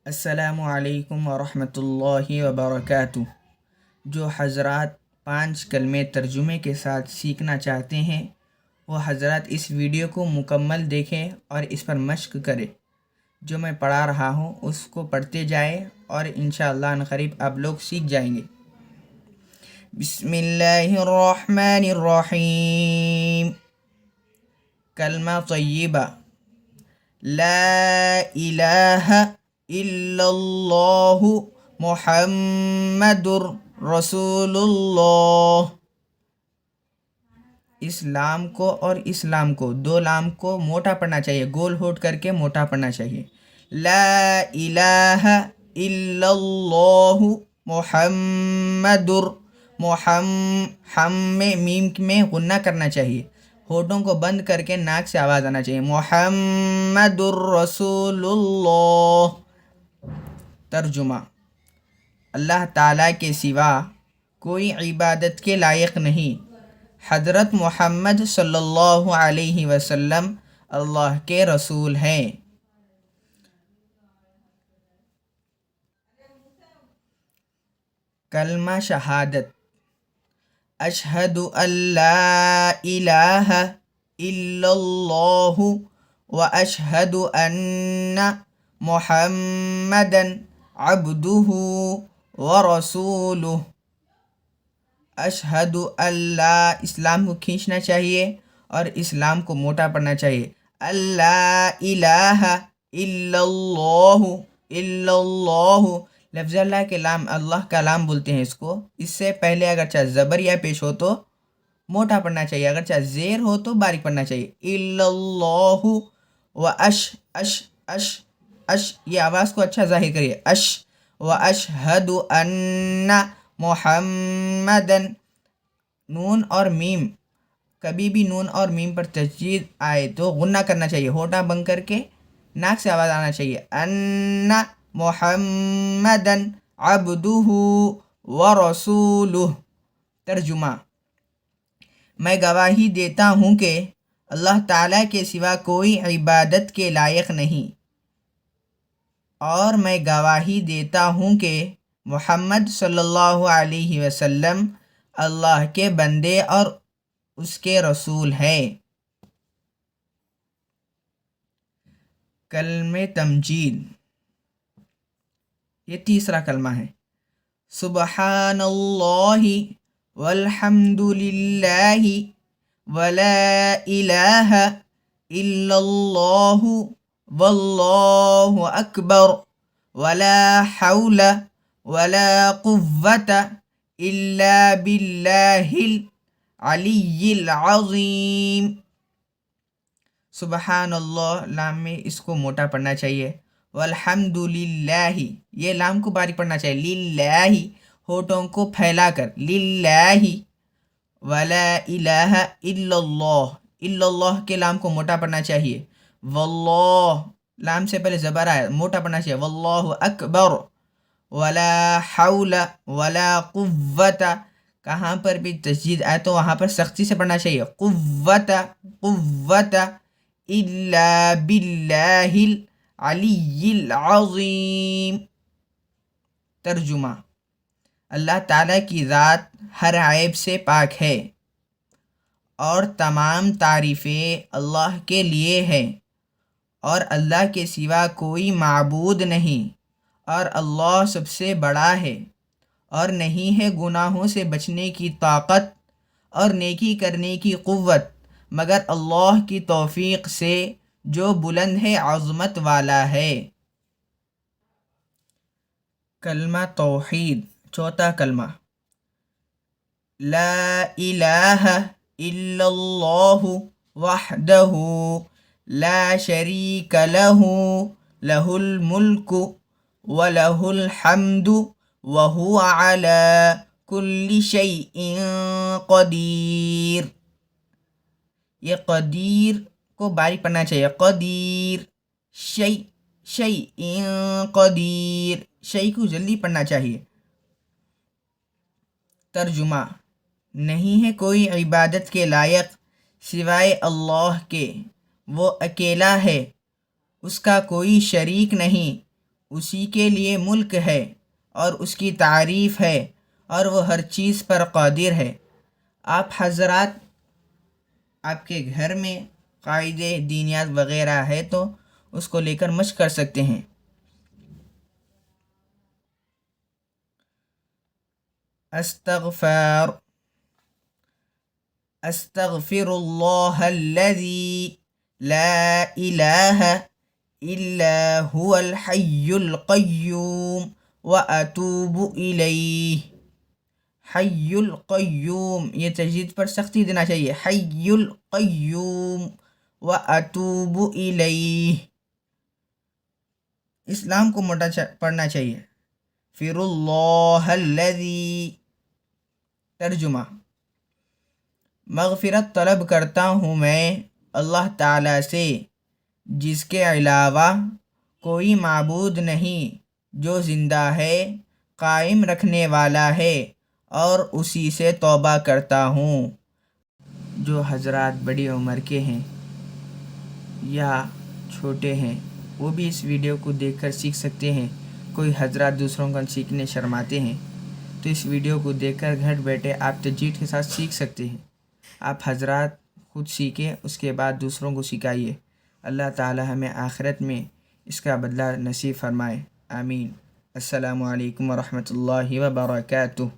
السلام علیکم ورحمۃ اللہ وبرکاتہ۔ جو حضرات 5 کلمے ترجمے کے ساتھ سیکھنا چاہتے ہیں وہ حضرات اس ویڈیو کو مکمل دیکھیں اور اس پر مشق کریں۔ جو میں پڑھا رہا ہوں اس کو پڑھتے جائیں اور انشاءاللہ عنقریب آپ لوگ سیکھ جائیں گے۔ بسم اللہ الرحمن الرحیم۔ کلمہ طیبہ، لا الہ الا اللہ محمد رسول اللہ۔ اس لام کو اور اس لام کو، دو لام کو موٹا پڑھنا چاہیے، گول ہونٹ کر کے موٹا پڑھنا چاہیے۔ لا الہ الا اللہ محمد، ہم میں میم میں غنہ کرنا چاہیے، ہونٹوں کو بند کر کے ناک سے آواز آنا چاہیے۔ محمد الرسول اللہ۔ ترجمہ: اللہ تعالیٰ کے سوا کوئی عبادت کے لائق نہیں۔ حضرت محمد صلی اللہ علیہ وسلم اللہ کے رسول ہیں۔ کلمہ شہادت: اشہد ان لا الہ الا اللہ و اشہد ان محمدا عبدہ و رسولہ۔ اشہد اللہ، اسلام کو کھینچنا چاہیے اور اسلام کو موٹا پڑھنا چاہیے۔ اللہ الہ الا اللہ، الا اللہ، لفظ اللہ کے لام، اللہ کا لام بولتے ہیں اس کو۔ اس سے پہلے اگرچہ زبر یا پیش ہو تو موٹا پڑھنا چاہیے، اگرچہ زیر ہو تو باریک پڑھنا چاہیے۔ الا اللہ و اش، یہ آواز کو اچھا ظاہر کریے، اش، و اشہد ان محمدن، نون اور میم، کبھی بھی نون اور میم پر تشدید آئے تو غنہ کرنا چاہیے، ہونٹا بند کر کے ناک سے آواز آنا چاہیے۔ ان محمدن عبدہ و رسولہ۔ ترجمہ: میں گواہی دیتا ہوں کہ اللہ تعالیٰ کے سوا کوئی عبادت کے لائق نہیں، اور میں گواہی دیتا ہوں کہ محمد صلی اللہ علیہ وسلم اللہ کے بندے اور اس کے رسول ہیں۔ کلمہ تمجید، یہ تیسرا کلمہ ہے۔ سبحان اللہ والحمد للہ ولا الہ الا اللہ واللہ اکبر ولا حول ولا قوة الا باللہ العلی العظیم۔ سبحان اللہ، لام میں اس کو موٹا پڑھنا چاہیے۔ والحمد للہ، یہ لام کو باریک پڑھنا چاہیے۔ للہ، ہونٹوں کو پھیلا کر، للہ۔ ولا الہ الا اللہ، الا اللہ کے لام کو موٹا پڑھنا چاہیے۔ واللہ، لام سے پہلے زبر آیا، موٹا پڑھنا چاہیے۔ واللہ اکبر ولا حول ولا قوت، کہاں پر بھی تشدید آئے تو وہاں پر سختی سے پڑھنا چاہیے۔ قوت الا باللہ العلی العظیم۔ ترجمہ: اللہ تعالیٰ کی ذات ہر عیب سے پاک ہے اور تمام تعریفیں اللہ کے لیے ہیں، اور اللہ کے سوا کوئی معبود نہیں، اور اللہ سب سے بڑا ہے، اور نہیں ہے گناہوں سے بچنے کی طاقت اور نیکی کرنے کی قوت مگر اللہ کی توفیق سے جو بلند ہے، عظمت والا ہے۔ کلمہ توحید، چوتھا کلمہ۔ لا الہ الا اللہ وحدہ لا شریک لہ، لہ الملک ولہ الحمد وہو علی کل شیء قدیر۔ یہ قدیر کو باریک پڑھنا چاہیے، قدیر، شیء قدیر، شیء کو جلدی پڑھنا چاہیے۔ ترجمہ: نہیں ہے کوئی عبادت کے لائق سوائے اللہ کے، وہ اکیلا ہے، اس کا کوئی شریک نہیں، اسی کے لیے ملک ہے اور اس کی تعریف ہے اور وہ ہر چیز پر قادر ہے۔ آپ حضرات آپ کے گھر میں قاعدے دینیات وغیرہ ہے تو اس کو لے کر مشق کر سکتے ہیں۔ استغفر اللہ الذی لا الہ الا هو الحی القیوم واتوب الیہ۔ حی القیوم، یہ تجدید پر سختی دینا چاہیے، حی القیوم واتوب الیہ۔ اسلام کو موٹا پڑھنا چاہیے۔ فر اللہ الذی، ترجمہ، مغفرت طلب کرتا ہوں میں اللہ تعالیٰ سے جس کے علاوہ کوئی معبود نہیں، جو زندہ ہے، قائم رکھنے والا ہے، اور اسی سے توبہ کرتا ہوں۔ جو حضرات بڑی عمر کے ہیں یا چھوٹے ہیں وہ بھی اس ویڈیو کو دیکھ کر سیکھ سکتے ہیں۔ کوئی حضرات دوسروں کا سیکھنے شرماتے ہیں تو اس ویڈیو کو دیکھ کر گھر بیٹھے آپ تجوید کے ساتھ سیکھ سکتے ہیں۔ آپ حضرات خود سیکھیں، اس کے بعد دوسروں کو سکھائیے۔ اللہ تعالی ہمیں آخرت میں اس کا بدلہ نصیب فرمائے، آمین۔ السلام علیکم ورحمۃ اللہ وبرکاتہ۔